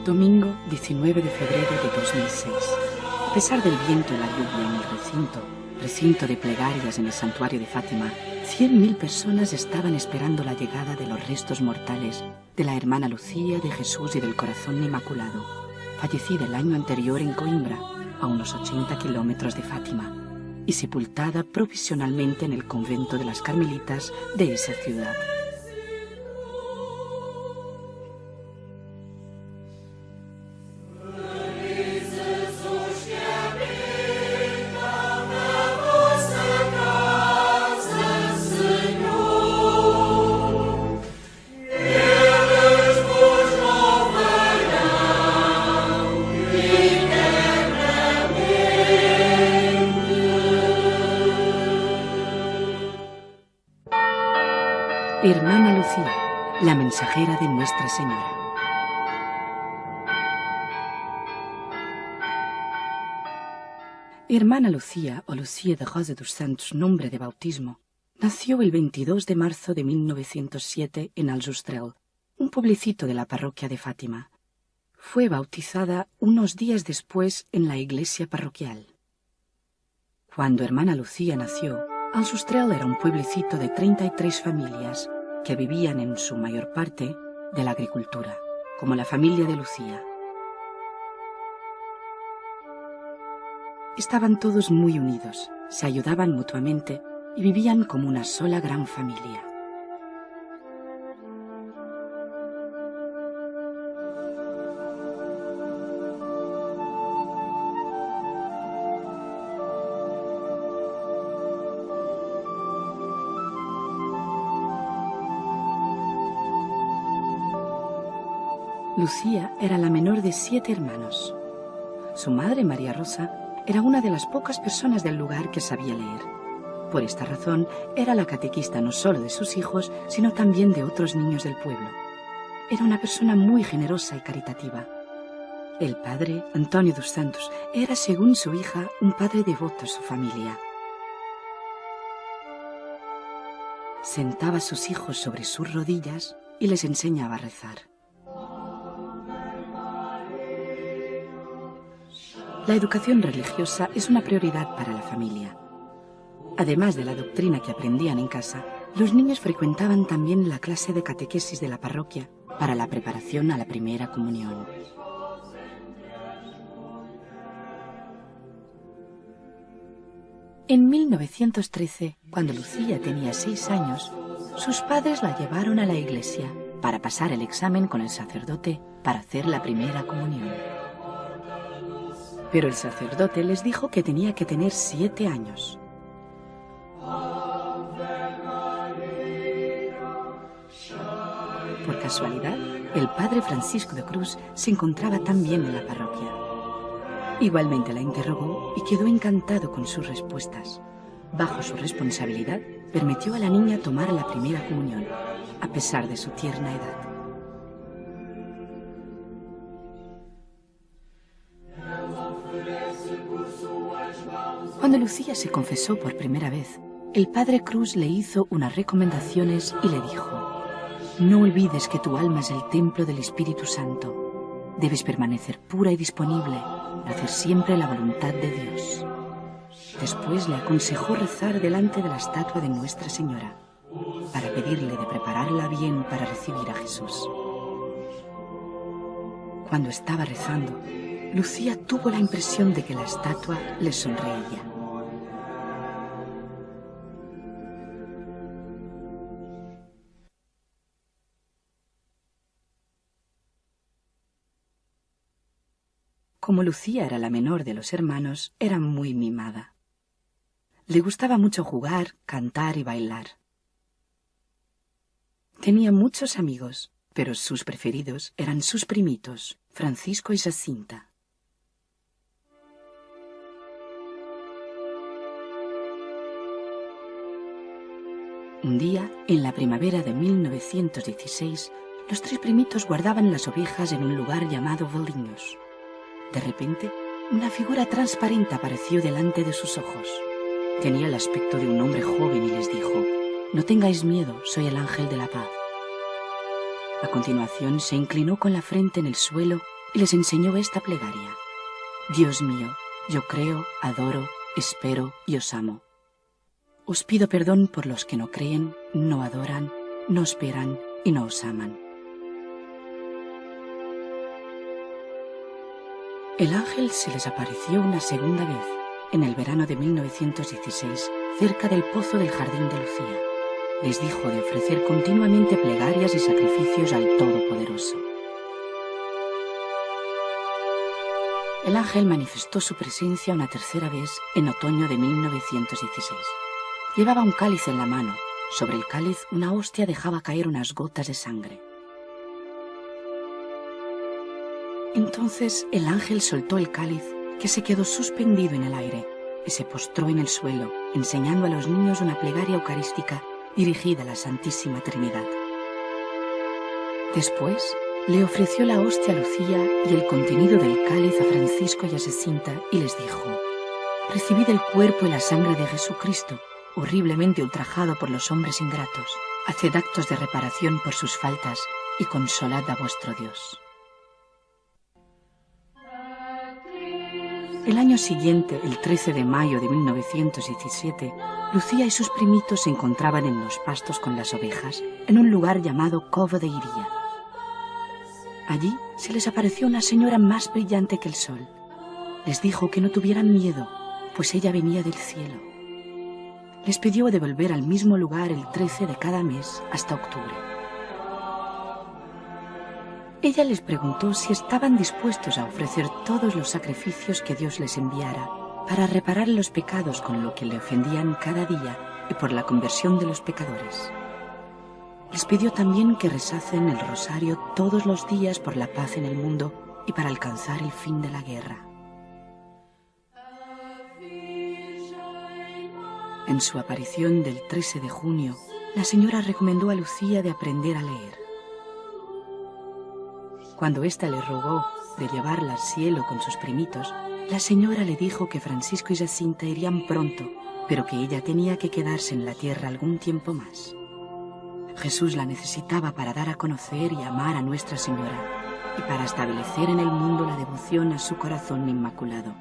Domingo 19 de febrero de 2006. A pesar del viento y la lluvia en el recinto de plegarias en el santuario de Fátima, 100.000 personas estaban esperando la llegada de los restos mortales de la hermana Lucía de Jesús y del Corazón Inmaculado, fallecida el año anterior en Coimbra, a unos 80 kilómetros de Fátima, y sepultada provisionalmente en el convento de las Carmelitas de esa ciudad. Hermana Lucía, la mensajera de Nuestra Señora. Hermana Lucía, o Lucía de Rosa dos Santos, nombre de bautismo, nació el 22 de marzo de 1907 en Aljustrel, un pueblecito de la parroquia de Fátima. Fue bautizada unos días después en la iglesia parroquial. Cuando Hermana Lucía nació, Aljustrel era un pueblecito de 33 familias que vivían en su mayor parte de la agricultura, como la familia de Lucía. Estaban todos muy unidos, se ayudaban mutuamente y vivían como una sola gran familia. Lucía era la menor de 7 hermanos. Su madre, María Rosa, era una de las pocas personas del lugar que sabía leer. Por esta razón, era la catequista no solo de sus hijos, sino también de otros niños del pueblo. Era una persona muy generosa y caritativa. El padre, Antonio dos Santos, era, según su hija, un padre devoto a su familia. Sentaba a sus hijos sobre sus rodillas y les enseñaba a rezar. La educación religiosa es una prioridad para la familia. Además de la doctrina que aprendían en casa, los niños frecuentaban también la clase de catequesis de la parroquia para la preparación a la primera comunión. En 1913, cuando Lucía tenía 6 años, sus padres la llevaron a la iglesia para pasar el examen con el sacerdote para hacer la primera comunión. Pero el sacerdote les dijo que tenía que tener 7 años. Por casualidad, el padre Francisco de Cruz se encontraba también en la parroquia. Igualmente la interrogó y quedó encantado con sus respuestas. Bajo su responsabilidad, permitió a la niña tomar la primera comunión, a pesar de su tierna edad. Cuando Lucía se confesó por primera vez, el padre Cruz le hizo unas recomendaciones y le dijo: no olvides que tu alma es el templo del Espíritu Santo. Debes permanecer pura y disponible, hacer siempre la voluntad de Dios. Después le aconsejó rezar delante de la estatua de Nuestra Señora, para pedirle de prepararla bien para recibir a Jesús. Cuando estaba rezando, Lucía tuvo la impresión de que la estatua le sonreía. Como Lucía era la menor de los hermanos, era muy mimada. Le gustaba mucho jugar, cantar y bailar. Tenía muchos amigos, pero sus preferidos eran sus primitos, Francisco y Jacinta. Un día, en la primavera de 1916, los 3 primitos guardaban las ovejas en un lugar llamado Valinhos. De repente, una figura transparente apareció delante de sus ojos. Tenía el aspecto de un hombre joven y les dijo: «No tengáis miedo, soy el ángel de la paz». A continuación se inclinó con la frente en el suelo y les enseñó esta plegaria: «Dios mío, yo creo, adoro, espero y os amo. Os pido perdón por los que no creen, no adoran, no esperan y no os aman». El ángel se les apareció una segunda vez, en el verano de 1916, cerca del pozo del Jardín de Lucía. Les dijo de ofrecer continuamente plegarias y sacrificios al Todopoderoso. El ángel manifestó su presencia una tercera vez en otoño de 1916. Llevaba un cáliz en la mano. Sobre el cáliz una hostia dejaba caer unas gotas de sangre. Entonces el ángel soltó el cáliz, que se quedó suspendido en el aire, y se postró en el suelo, enseñando a los niños una plegaria eucarística dirigida a la Santísima Trinidad. Después le ofreció la hostia a Lucía y el contenido del cáliz a Francisco y a Jacinta y les dijo: «Recibid el cuerpo y la sangre de Jesucristo, horriblemente ultrajado por los hombres ingratos. Haced actos de reparación por sus faltas y consolad a vuestro Dios». El año siguiente, el 13 de mayo de 1917, Lucía y sus primitos se encontraban en los pastos con las ovejas, en un lugar llamado Covo de Iría. Allí se les apareció una señora más brillante que el sol. Les dijo que no tuvieran miedo, pues ella venía del cielo. Les pidió de volver al mismo lugar el 13 de cada mes hasta octubre. Ella les preguntó si estaban dispuestos a ofrecer todos los sacrificios que Dios les enviara para reparar los pecados con lo que le ofendían cada día y por la conversión de los pecadores. Les pidió también que rezasen el rosario todos los días por la paz en el mundo y para alcanzar el fin de la guerra. En su aparición del 13 de junio, la señora recomendó a Lucía de aprender a leer. Cuando ésta le rogó de llevarla al cielo con sus primitos, la señora le dijo que Francisco y Jacinta irían pronto, pero que ella tenía que quedarse en la tierra algún tiempo más. Jesús la necesitaba para dar a conocer y amar a Nuestra Señora y para establecer en el mundo la devoción a su corazón inmaculado.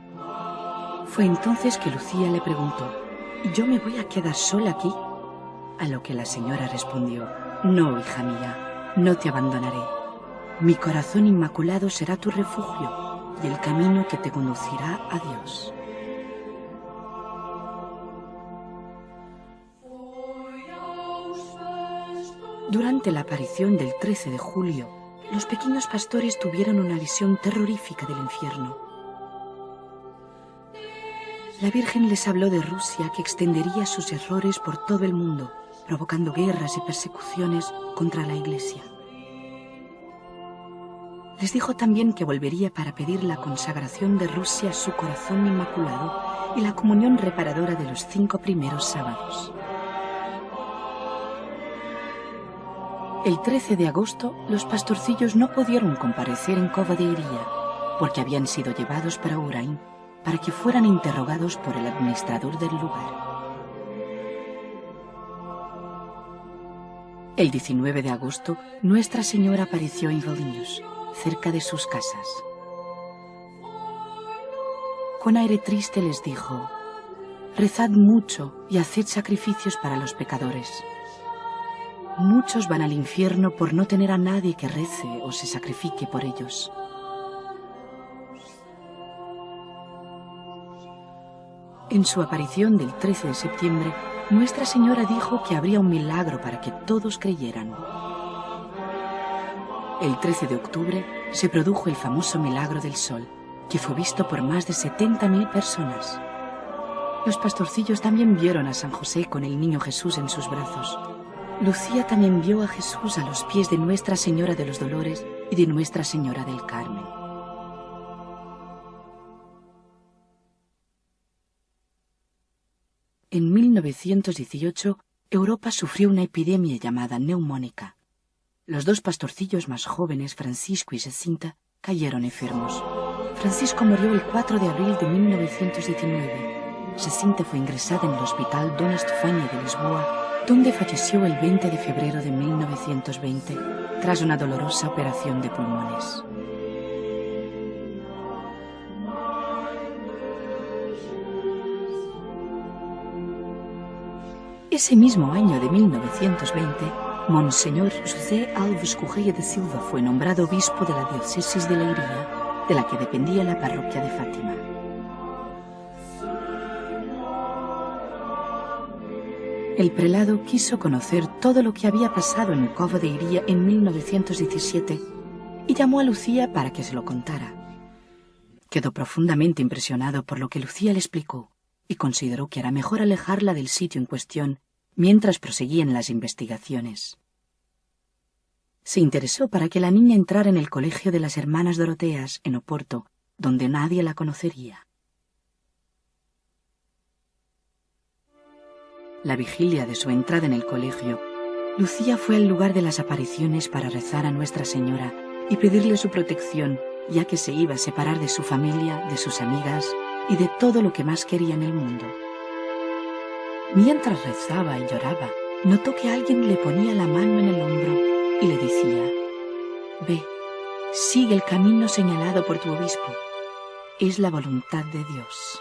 Fue entonces que Lucía le preguntó: «¿Yo me voy a quedar sola aquí?». A lo que la señora respondió: «No, hija mía, no te abandonaré. Mi corazón inmaculado será tu refugio y el camino que te conducirá a Dios». Durante la aparición del 13 de julio, los pequeños pastores tuvieron una visión terrorífica del infierno. La Virgen les habló de Rusia, que extendería sus errores por todo el mundo, provocando guerras y persecuciones contra la Iglesia. Les dijo también que volvería para pedir la consagración de Rusia a su corazón inmaculado y la comunión reparadora de los 5 primeros sábados. El 13 de agosto, los pastorcillos no pudieron comparecer en Covo de Iría porque habían sido llevados para Urain para que fueran interrogados por el administrador del lugar. El 19 de agosto, Nuestra Señora apareció en Vilnius, cerca de sus casas. Con aire triste les dijo: «Rezad mucho y haced sacrificios para los pecadores. Muchos van al infierno por no tener a nadie que rece o se sacrifique por ellos». En su aparición del 13 de septiembre, Nuestra Señora dijo que habría un milagro para que todos creyeran. El 13 de octubre se produjo el famoso milagro del sol, que fue visto por más de 70.000 personas. Los pastorcillos también vieron a San José con el niño Jesús en sus brazos. Lucía también vio a Jesús a los pies de Nuestra Señora de los Dolores y de Nuestra Señora del Carmen. En 1918, Europa sufrió una epidemia llamada neumónica. Los 2 pastorcillos más jóvenes, Francisco y Jacinta, cayeron enfermos. Francisco murió el 4 de abril de 1919 Jacinta fue ingresada en el Hospital Dona Estefania de Lisboa, donde falleció el 20 de febrero de 1920 tras una dolorosa operación de pulmones. Ese mismo año de 1920, Monseñor José Alves Correia de Silva fue nombrado obispo de la diócesis de Leiria, de la que dependía la parroquia de Fátima. El prelado quiso conocer todo lo que había pasado en el Covo de Iria en 1917 y llamó a Lucía para que se lo contara. Quedó profundamente impresionado por lo que Lucía le explicó y consideró que era mejor alejarla del sitio en cuestión mientras proseguían las investigaciones. Se interesó para que la niña entrara en el colegio de las Hermanas Doroteas en Oporto, donde nadie la conocería. La vigilia de su entrada en el colegio, Lucía fue al lugar de las apariciones para rezar a Nuestra Señora y pedirle su protección, ya que se iba a separar de su familia, de sus amigas y de todo lo que más quería en el mundo. Mientras rezaba y lloraba, notó que alguien le ponía la mano en el hombro y le decía: «Ve, sigue el camino señalado por tu obispo. Es la voluntad de Dios».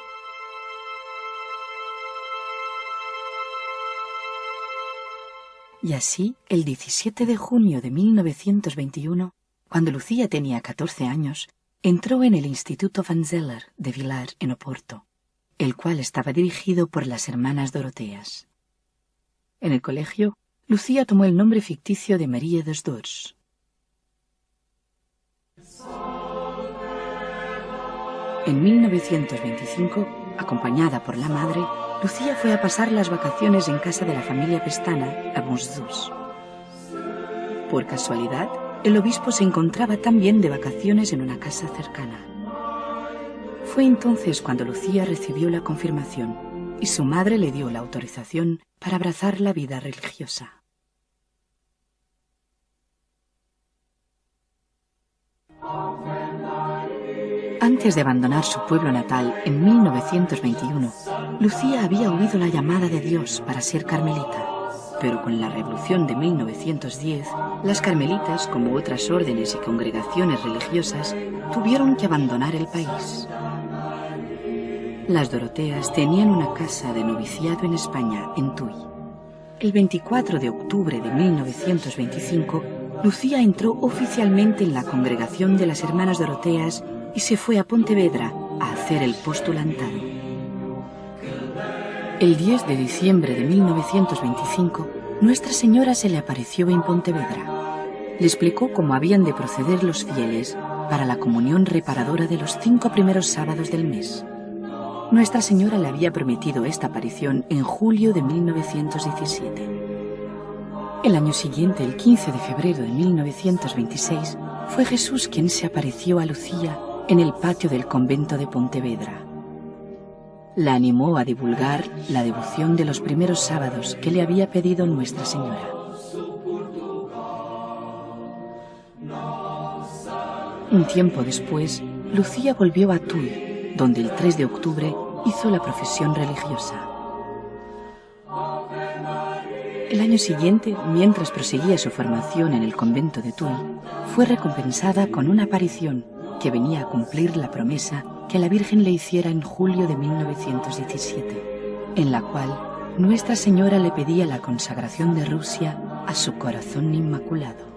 Y así, el 17 de junio de 1921, cuando Lucía tenía 14 años, entró en el Instituto Van Zeller de Vilar, en Oporto, el cual estaba dirigido por las Hermanas Doroteas. En el colegio, Lucía tomó el nombre ficticio de María dos Dores. En 1925, acompañada por la madre, Lucía fue a pasar las vacaciones en casa de la familia Pestana, a Monsdús. Por casualidad, el obispo se encontraba también de vacaciones en una casa cercana. Fue entonces cuando Lucía recibió la confirmación y su madre le dio la autorización para abrazar la vida religiosa. Antes de abandonar su pueblo natal en 1921, Lucía había oído la llamada de Dios para ser carmelita. Pero con la revolución de 1910, las carmelitas, como otras órdenes y congregaciones religiosas, tuvieron que abandonar el país. Las Doroteas tenían una casa de noviciado en España, en Tui. El 24 de octubre de 1925, Lucía entró oficialmente en la congregación de las Hermanas Doroteas y se fue a Pontevedra a hacer el postulantado. El 10 de diciembre de 1925, Nuestra Señora se le apareció en Pontevedra. Le explicó cómo habían de proceder los fieles para la comunión reparadora de los 5 primeros sábados del mes. Nuestra Señora le había prometido esta aparición en julio de 1917. El año siguiente, el 15 de febrero de 1926, fue Jesús quien se apareció a Lucía en el patio del convento de Pontevedra. La animó a divulgar la devoción de los primeros sábados que le había pedido Nuestra Señora. Un tiempo después, Lucía volvió a Tui, donde el 3 de octubre hizo la profesión religiosa. El año siguiente, mientras proseguía su formación en el convento de Tui, fue recompensada con una aparición que venía a cumplir la promesa que la Virgen le hiciera en julio de 1917, en la cual Nuestra Señora le pedía la consagración de Rusia a su corazón inmaculado.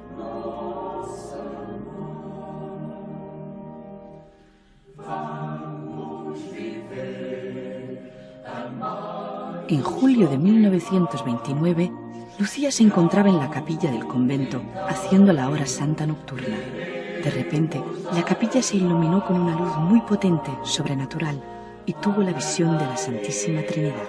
En julio de 1929, Lucía se encontraba en la capilla del convento haciendo la hora santa nocturna. De repente, la capilla se iluminó con una luz muy potente, sobrenatural, y tuvo la visión de la Santísima Trinidad.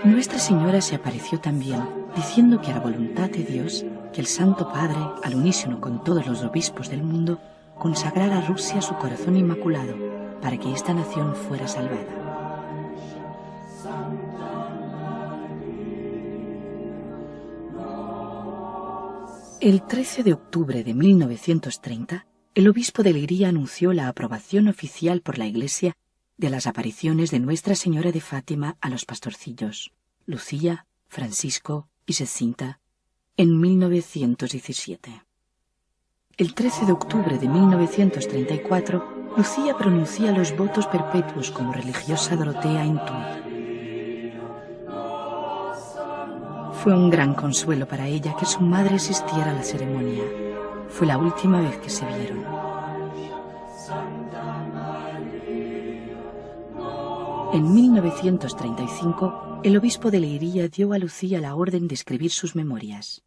Nuestra Señora se apareció también, diciendo que era voluntad de Dios que el Santo Padre, al unísono con todos los obispos del mundo, consagrara a Rusia su corazón inmaculado, para que esta nación fuera salvada. El 13 de octubre de 1930, el obispo de Leiria anunció la aprobación oficial por la Iglesia de las apariciones de Nuestra Señora de Fátima a los pastorcillos, Lucía, Francisco y Jacinta, en 1917. El 13 de octubre de 1934, Lucía pronuncia los votos perpetuos como religiosa Dorotea en Tuy. Fue un gran consuelo para ella que su madre asistiera a la ceremonia. Fue la última vez que se vieron. En 1935, el obispo de Leiria dio a Lucía la orden de escribir sus memorias.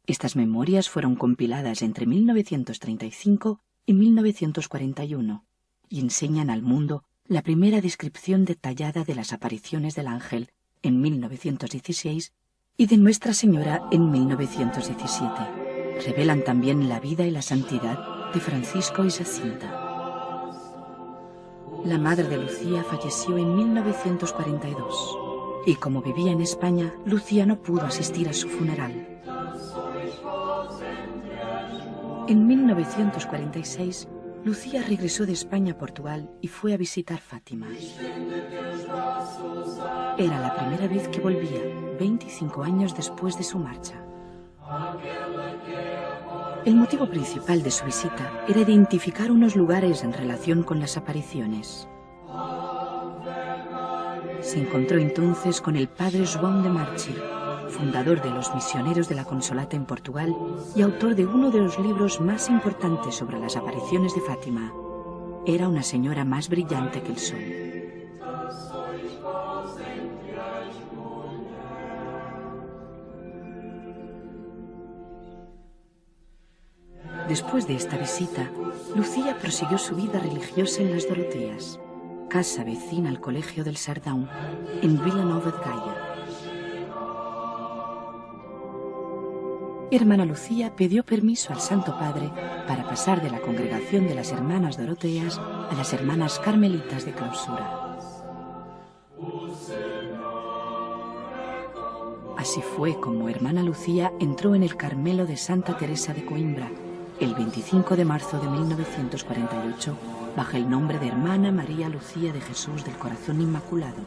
Estas memorias fueron compiladas entre 1935 y 1941 y enseñan al mundo la primera descripción detallada de las apariciones del ángel en 1916 y de Nuestra Señora en 1917. Revelan también la vida y la santidad de Francisco y Jacinta. La madre de Lucía falleció en 1942 y como vivía en España, Lucía no pudo asistir a su funeral. En 1946, Lucía regresó de España a Portugal y fue a visitar Fátima. Era la primera vez que volvía, 25 años después de su marcha. El motivo principal de su visita era identificar unos lugares en relación con las apariciones. Se encontró entonces con el padre João de Marchi, fundador de los misioneros de la Consolata en Portugal y autor de uno de los libros más importantes sobre las apariciones de Fátima. Era una señora más brillante que el sol. Después de esta visita, Lucía prosiguió su vida religiosa en las Doroteas, casa vecina al Colegio del Sardão, en Vilanova de Gaia. Hermana Lucía pidió permiso al Santo Padre para pasar de la congregación de las Hermanas Doroteas a las Hermanas Carmelitas de Clausura. Así fue como Hermana Lucía entró en el Carmelo de Santa Teresa de Coimbra, el 25 de marzo de 1948, bajo el nombre de Hermana María Lucía de Jesús del Corazón Inmaculado.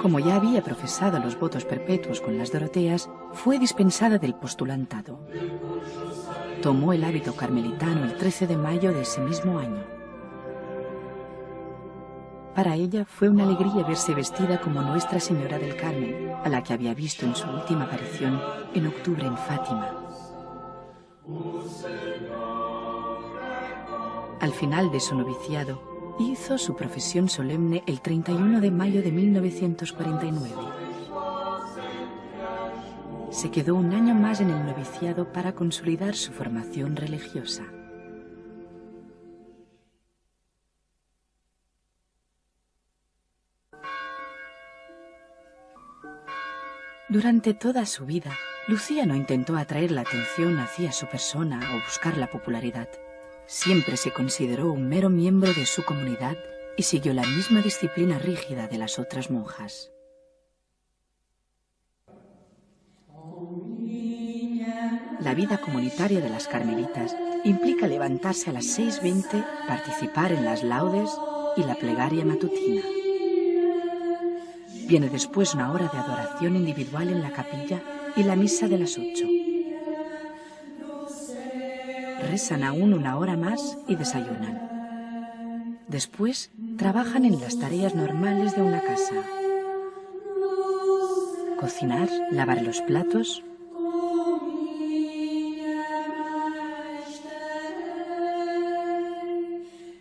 Como ya había profesado los votos perpetuos con las Doroteas, fue dispensada del postulantado. Tomó el hábito carmelitano el 13 de mayo de ese mismo año. Para ella fue una alegría verse vestida como Nuestra Señora del Carmen, a la que había visto en su última aparición en octubre en Fátima. Al final de su noviciado, hizo su profesión solemne el 31 de mayo de 1949. Se quedó un año más en el noviciado para consolidar su formación religiosa. Durante toda su vida, Lucía no intentó atraer la atención hacia su persona o buscar la popularidad. Siempre se consideró un mero miembro de su comunidad y siguió la misma disciplina rígida de las otras monjas. La vida comunitaria de las carmelitas implica levantarse a las 6:20, participar en las laudes y la plegaria matutina. Viene después una hora de adoración individual en la capilla y la misa de las 8. Rezan aún una hora más y desayunan. Después trabajan en las tareas normales de una casa. Cocinar, lavar los platos,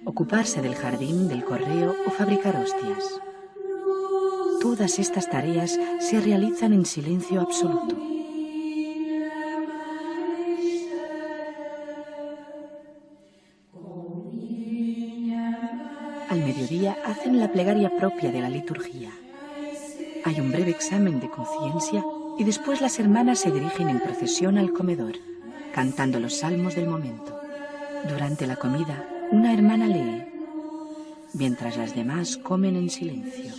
ocuparse del jardín, del correo o fabricar hostias. Todas estas tareas se realizan en silencio absoluto. Al mediodía hacen la plegaria propia de la liturgia. Hay un breve examen de conciencia y después las hermanas se dirigen en procesión al comedor, cantando los salmos del momento. Durante la comida, una hermana lee, mientras las demás comen en silencio.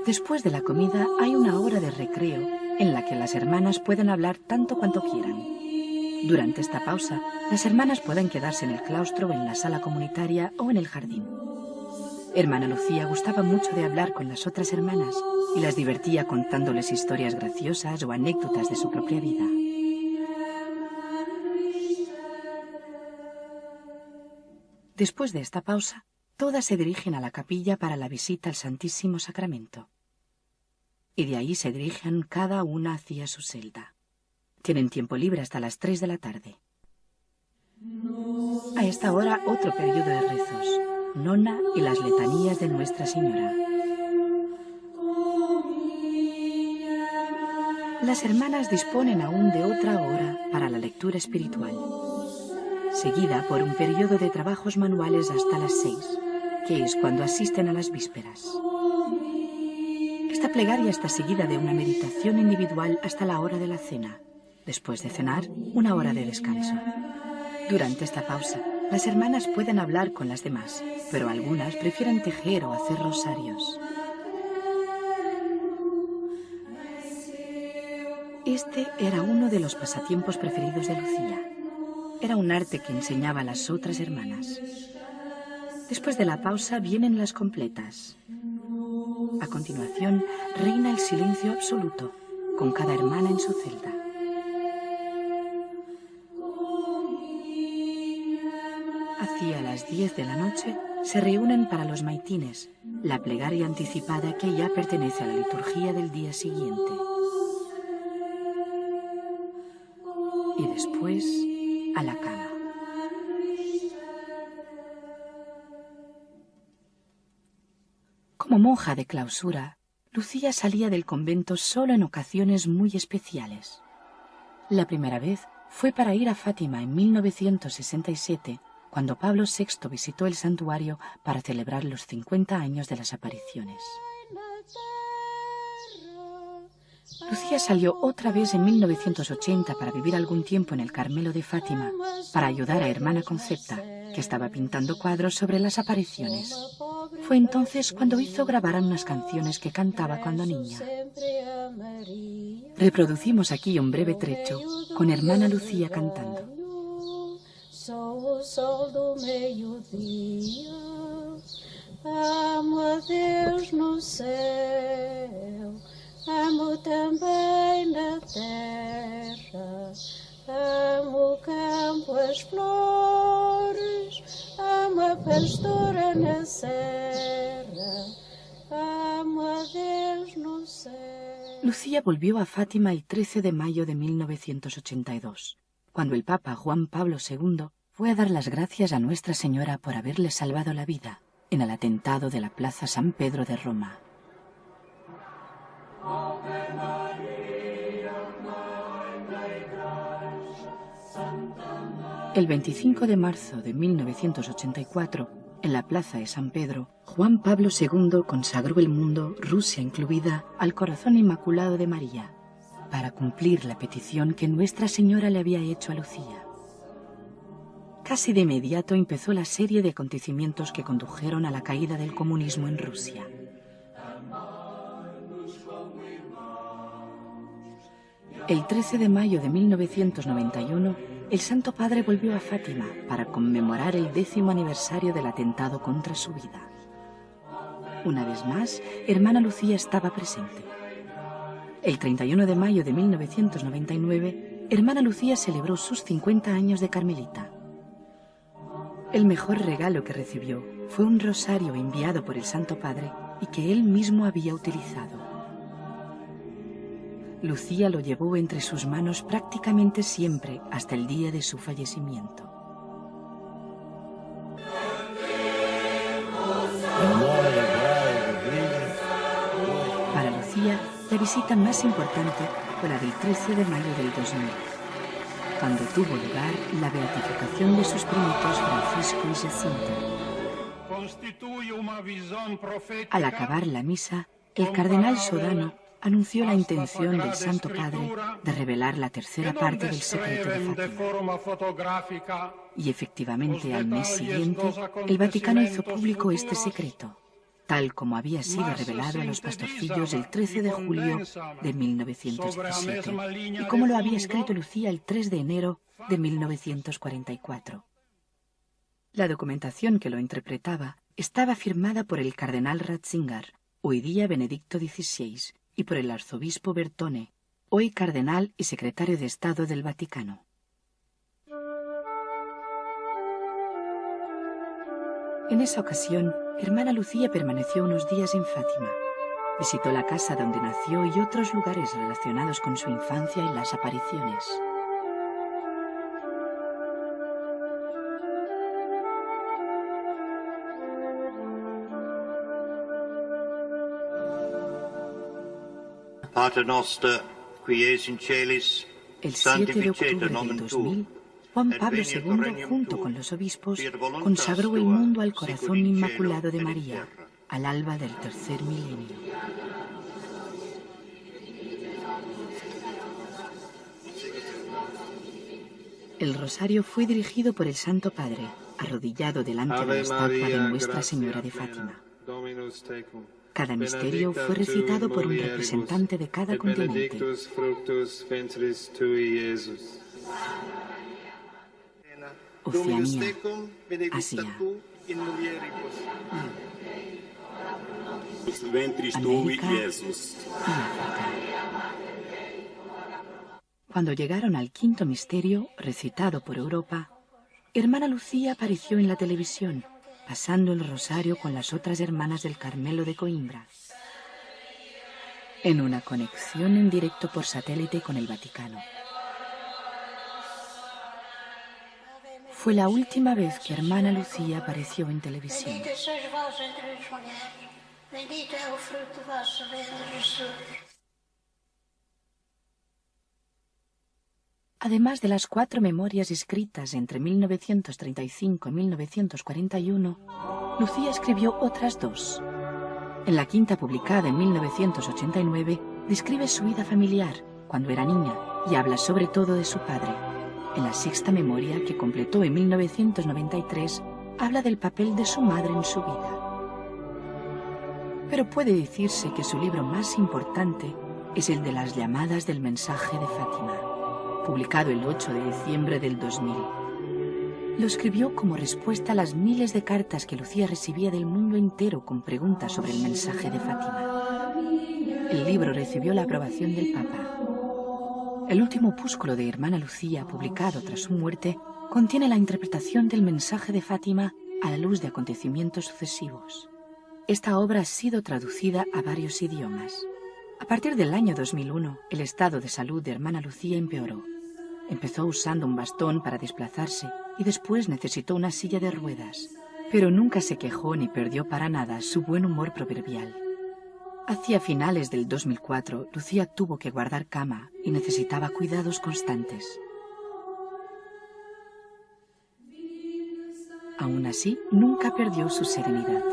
Después de la comida hay una hora de recreo en la que las hermanas pueden hablar tanto cuanto quieran. Durante esta pausa, las hermanas pueden quedarse en el claustro, en la sala comunitaria o en el jardín. Hermana Lucía gustaba mucho de hablar con las otras hermanas y las divertía contándoles historias graciosas o anécdotas de su propia vida. Después de esta pausa, todas se dirigen a la capilla para la visita al Santísimo Sacramento. Y de ahí se dirigen cada una hacia su celda. Tienen tiempo libre hasta las 3 de la tarde. A esta hora, otro periodo de rezos, nona y las letanías de Nuestra Señora. Las hermanas disponen aún de otra hora para la lectura espiritual, seguida por un periodo de trabajos manuales hasta las 6, que es cuando asisten a las vísperas. Esta plegaria está seguida de una meditación individual hasta la hora de la cena. Después de cenar, una hora de descanso. Durante esta pausa, las hermanas pueden hablar con las demás, pero algunas prefieren tejer o hacer rosarios. Este era uno de los pasatiempos preferidos de Lucía. Era un arte que enseñaba a las otras hermanas. Después de la pausa vienen las completas. A continuación, reina el silencio absoluto, con cada hermana en su celda. Hacia las 10 de la noche se reúnen para los maitines, la plegaria anticipada que ya pertenece a la liturgia del día siguiente. Y después, a la cama. Como monja de clausura, Lucía salía del convento solo en ocasiones muy especiales. La primera vez fue para ir a Fátima en 1967, cuando Pablo VI visitó el santuario para celebrar los 50 años de las apariciones. Lucía salió otra vez en 1980 para vivir algún tiempo en el Carmelo de Fátima, para ayudar a hermana Concepta, que estaba pintando cuadros sobre las apariciones. Fue entonces cuando hizo grabar unas canciones que cantaba cuando niña. Reproducimos aquí un breve trecho con hermana Lucía cantando. Sou o sol do meio-dia, amo a Deus no céu, amo também na terra, amo o campo, as flores, amo a pastora na serra, amo a Deus no céu. Lucía volvió a Fátima el 13 de mayo de 1982. Cuando el Papa Juan Pablo II fue a dar las gracias a Nuestra Señora por haberle salvado la vida en el atentado de la Plaza San Pedro de Roma. El 25 de marzo de 1984, en la Plaza de San Pedro, Juan Pablo II consagró el mundo, Rusia incluida, al Corazón Inmaculado de María, para cumplir la petición que Nuestra Señora le había hecho a Lucía. Casi de inmediato empezó la serie de acontecimientos que condujeron a la caída del comunismo en Rusia. El 13 de mayo de 1991, el Santo Padre volvió a Fátima para conmemorar el 10º aniversario del atentado contra su vida. Una vez más, hermana Lucía estaba presente. El 31 de mayo de 1999, hermana Lucía celebró sus 50 años de carmelita. El mejor regalo que recibió fue un rosario enviado por el Santo Padre y que él mismo había utilizado. Lucía lo llevó entre sus manos prácticamente siempre hasta el día de su fallecimiento. Para Lucía, la visita más importante fue la del 13 de mayo del 2000, cuando tuvo lugar la beatificación de sus primitos Francisco y Jacinta. Al acabar la misa, el cardenal Sodano anunció la intención del Santo Padre de revelar la tercera parte del secreto de Fátima. Y efectivamente, al mes siguiente, el Vaticano hizo público este secreto. tal como había sido revelado a los pastorcillos el 13 de julio de 1917 y como lo había escrito Lucía el 3 de enero de 1944. La documentación que lo interpretaba estaba firmada por el cardenal Ratzinger, hoy día Benedicto XVI, y por el arzobispo Bertone, hoy cardenal y secretario de Estado del Vaticano. En esa ocasión, hermana Lucía permaneció unos días en Fátima. Visitó la casa donde nació y otros lugares relacionados con su infancia y las apariciones. Pater noster, qui es in celis, el 7 de octubre del 2000, Juan Pablo II, junto con los obispos, consagró el mundo al corazón inmaculado de María, al alba del tercer milenio. El rosario fue dirigido por el Santo Padre, arrodillado delante de la estatua de Nuestra Señora de Fátima. Cada misterio fue recitado por un representante de cada continente. Oceanía, Asia, América y África. Cuando llegaron al quinto misterio, recitado por Europa, hermana Lucía apareció en la televisión, pasando el rosario con las otras hermanas del Carmelo de Coimbra, en una conexión en directo por satélite con el Vaticano. Fue la última vez que hermana Lucía apareció en televisión. Bendito es el fruto de vuestro vientre, Jesús. Además de las 4 memorias escritas entre 1935 y 1941, Lucía escribió otras 2. En la quinta, publicada en 1989, describe su vida familiar cuando era niña y habla sobre todo de su padre. En la sexta memoria, que completó en 1993, habla del papel de su madre en su vida. Pero puede decirse que su libro más importante es el de las llamadas del mensaje de Fátima, publicado el 8 de diciembre del 2000. Lo escribió como respuesta a las miles de cartas que Lucía recibía del mundo entero con preguntas sobre el mensaje de Fátima. El libro recibió la aprobación del Papa. El último opúsculo de hermana Lucía, publicado tras su muerte, contiene la interpretación del mensaje de Fátima a la luz de acontecimientos sucesivos. Esta obra ha sido traducida a varios idiomas. A partir del año 2001, el estado de salud de hermana Lucía empeoró. Empezó usando un bastón para desplazarse y después necesitó una silla de ruedas, pero nunca se quejó ni perdió para nada su buen humor proverbial. Hacia finales del 2004, Lucía tuvo que guardar cama y necesitaba cuidados constantes. Aún así, nunca perdió su serenidad.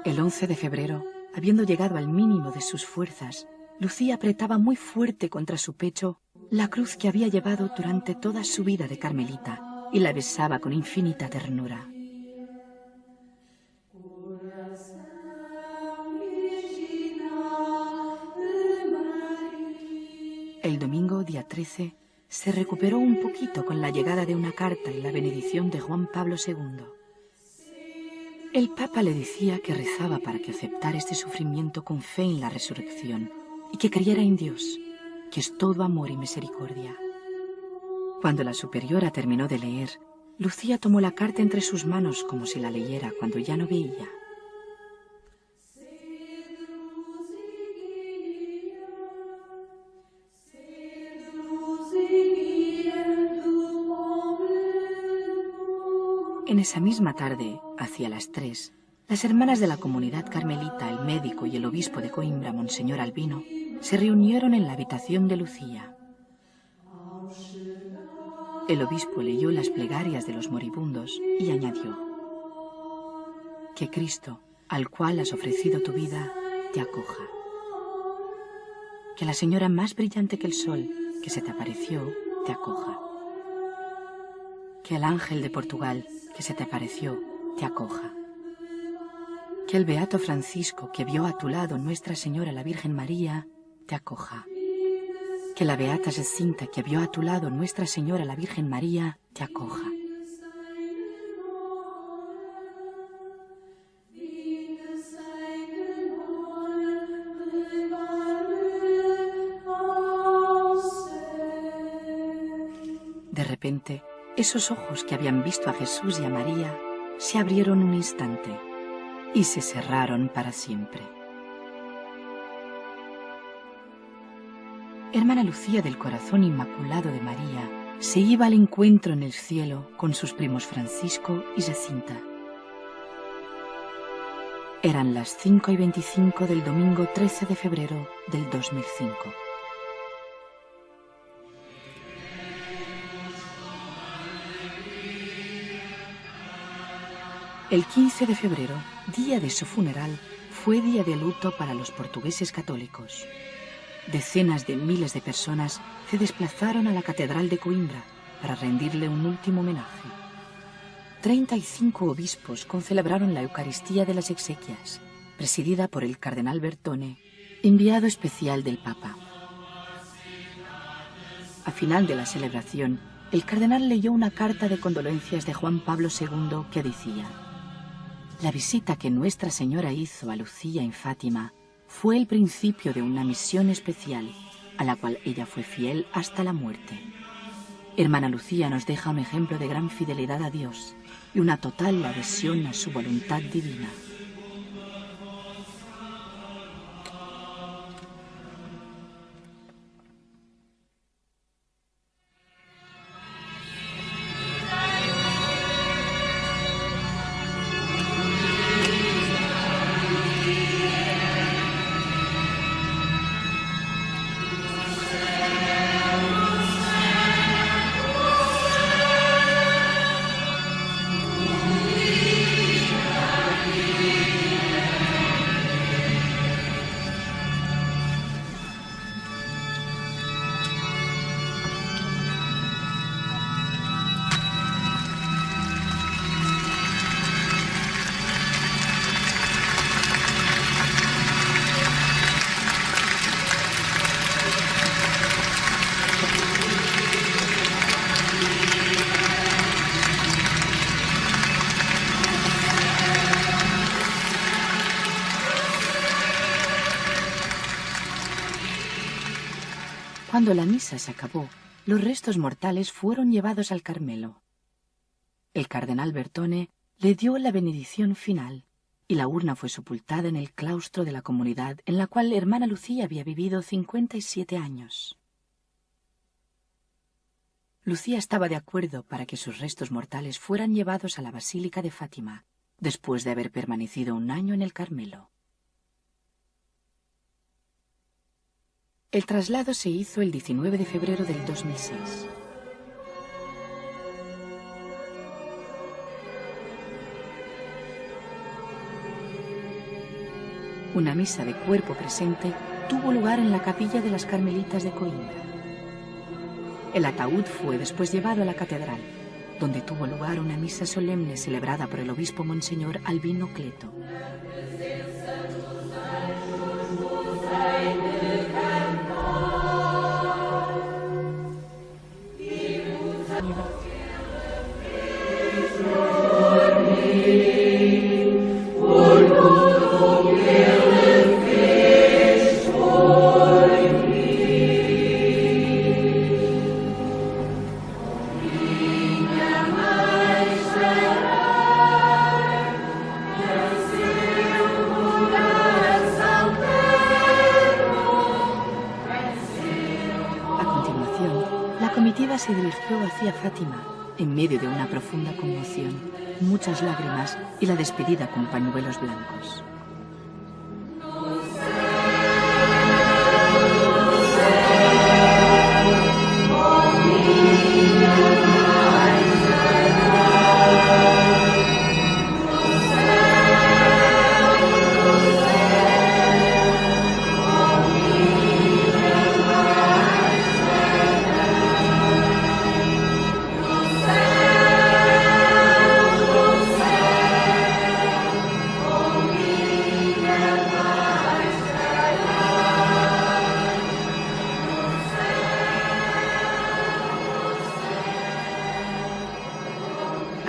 El 11 de febrero, habiendo llegado al mínimo de sus fuerzas, Lucía apretaba muy fuerte contra su pecho la cruz que había llevado durante toda su vida de carmelita y la besaba con infinita ternura. El domingo, día 13, se recuperó un poquito con la llegada de una carta y la bendición de Juan Pablo II. El Papa le decía que rezaba para que aceptara este sufrimiento con fe en la resurrección y que creyera en Dios, que es todo amor y misericordia. Cuando la superiora terminó de leer, Lucía tomó la carta entre sus manos como si la leyera cuando ya no veía. En esa misma tarde, hacia las 3, las hermanas de la comunidad carmelita, el médico y el obispo de Coimbra, Monseñor Albino, se reunieron en la habitación de Lucía. El obispo leyó las plegarias de los moribundos y añadió: que Cristo, al cual has ofrecido tu vida, te acoja. Que la señora más brillante que el sol, que se te apareció, te acoja. Que el ángel de Portugal que se te apareció te acoja. Que el beato Francisco que vio a tu lado Nuestra Señora la Virgen María te acoja. Que la beata Jacinta que vio a tu lado Nuestra Señora la Virgen María te acoja. De repente, esos ojos que habían visto a Jesús y a María se abrieron un instante y se cerraron para siempre. Hermana Lucía del Corazón Inmaculado de María se iba al encuentro en el cielo con sus primos Francisco y Jacinta. Eran las 5:25 del domingo 13 de febrero del 2005. El 15 de febrero, día de su funeral, fue día de luto para los portugueses católicos. Decenas de miles de personas se desplazaron a la Catedral de Coimbra para rendirle un último homenaje. 35 obispos concelebraron la Eucaristía de las Exequias, presidida por el cardenal Bertone, enviado especial del Papa. A final de la celebración, el cardenal leyó una carta de condolencias de Juan Pablo II que decía: la visita que Nuestra Señora hizo a Lucía en Fátima fue el principio de una misión especial, a la cual ella fue fiel hasta la muerte. Hermana Lucía nos deja un ejemplo de gran fidelidad a Dios y una total adhesión a su voluntad divina. Cuando la misa se acabó, los restos mortales fueron llevados al Carmelo. El cardenal Bertone le dio la benedicción final y la urna fue sepultada en el claustro de la comunidad en la cual hermana Lucía había vivido 57 años. Lucía estaba de acuerdo para que sus restos mortales fueran llevados a la Basílica de Fátima, después de haber permanecido un año en el Carmelo. El traslado se hizo el 19 de febrero del 2006. Una misa de cuerpo presente tuvo lugar en la capilla de las Carmelitas de Coimbra. El ataúd fue después llevado a la catedral, donde tuvo lugar una misa solemne celebrada por el obispo Monseñor Albino Cleto. Se dirigió hacia Fátima, en medio de una profunda conmoción, muchas lágrimas y la despedida con pañuelos blancos.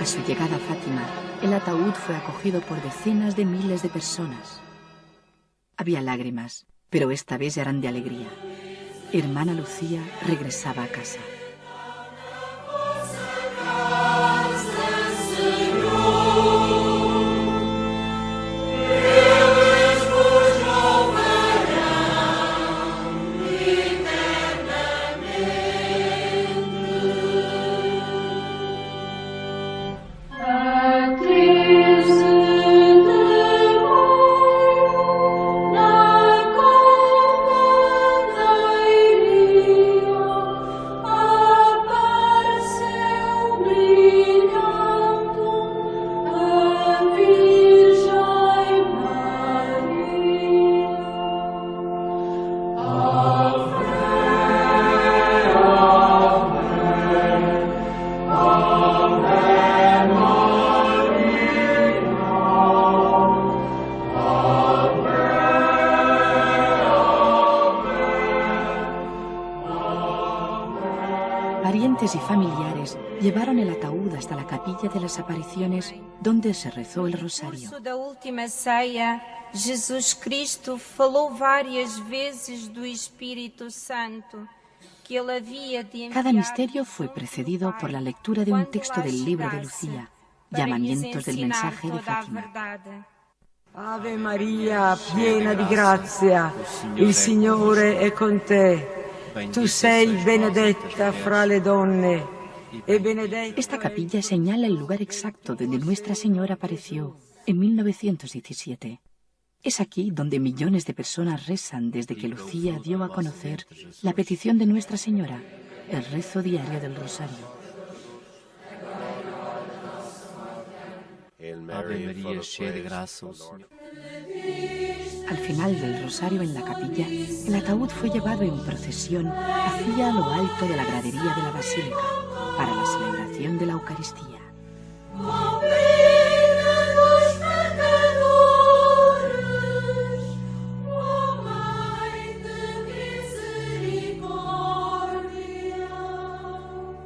A su llegada a Fátima, el ataúd fue acogido por decenas de miles de personas. Había lágrimas, pero esta vez eran de alegría. Hermana Lucía regresaba a casa. Parientes y familiares llevaron el ataúd hasta la capilla de las apariciones, donde se rezó el rosario. No da última ceia, Jesus Cristo falou várias vezes do Espírito Santo, que ele havia de enviar. Cada misterio fue precedido por la lectura de un texto del libro de Lucía, llamamientos del mensaje de Fátima. Ave Maria, piena di grazia, il Signore è con te. Tu sei benedetta fra le donne, e benedetto. Esta capilla señala el lugar exacto donde Nuestra Señora apareció en 1917. Es aquí donde millones de personas rezan desde que Lucía dio a conocer la petición de Nuestra Señora, el rezo diario del rosario. Ave María, llena de gracia, Al final del rosario en la capilla, el ataúd fue llevado en procesión hacia lo alto de la gradería de la basílica para la celebración de la Eucaristía.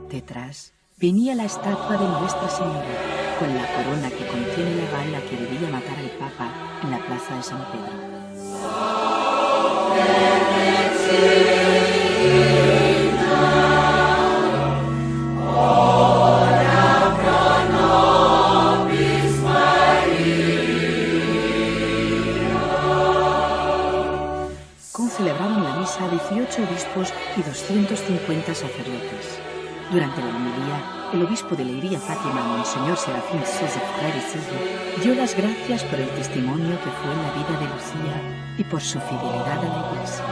Detrás venía la estatua de Nuestra Señora, con la corona que contiene la bala que debía matar al Papa en la plaza de San Pedro. Concelebraron la misa 18 obispos y 250 sacerdotes. Durante la homilía, el obispo de Leiria Fátima, Monseñor Serafín Joseph Clarisillo, dio las gracias por el testimonio que fue la vida de Lucía y por su fidelidad a la Iglesia.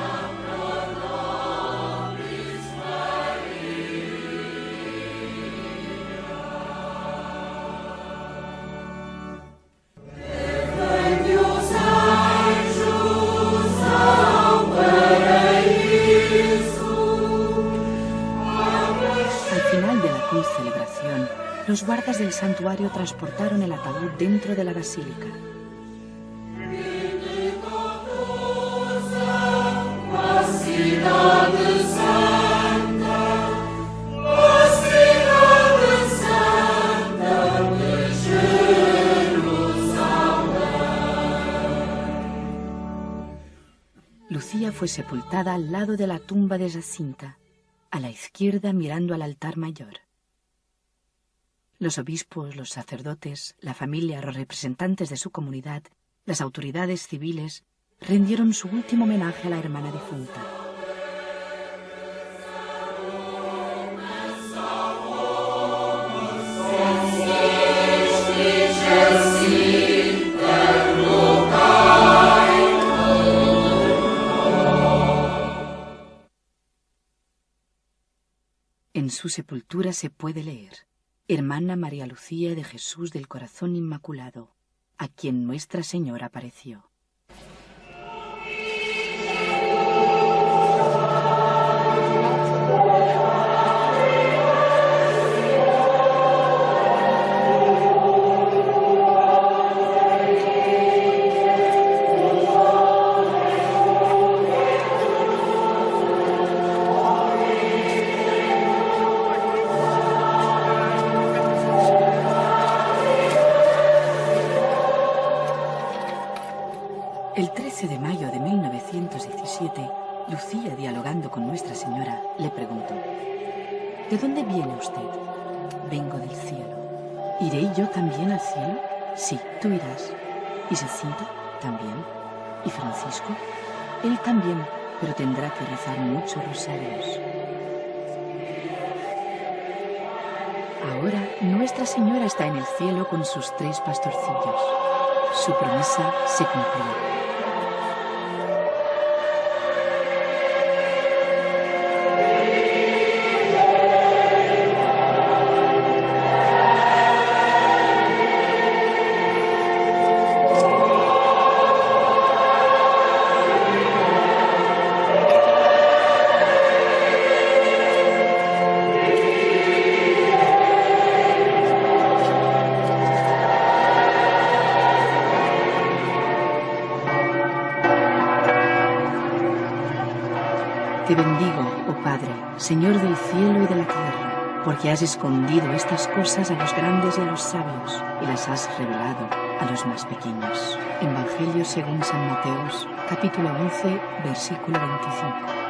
Celebración, los guardas del santuario transportaron el ataúd dentro de la basílica. Lucía fue sepultada al lado de la tumba de Jacinta, a la izquierda mirando al altar mayor. Los obispos, los sacerdotes, la familia, los representantes de su comunidad, las autoridades civiles, rindieron su último homenaje a la hermana difunta. En su sepultura se puede leer: Hermana María Lucía de Jesús del Corazón Inmaculado, a quien Nuestra Señora apareció. hablando con Nuestra Señora, le preguntó: ¿de dónde viene usted? Vengo del cielo. ¿Iré yo también al cielo? Sí, tú irás. ¿Y Jacinta? También. ¿Y Francisco? Él también, pero tendrá que rezar muchos rosarios. Ahora Nuestra Señora está en el cielo con sus 3 pastorcillos. Su promesa se cumplirá. Te bendigo, oh Padre, Señor del cielo y de la tierra, porque has escondido estas cosas a los grandes y a los sabios, y las has revelado a los más pequeños. Evangelio según San Mateo, capítulo 11, versículo 25.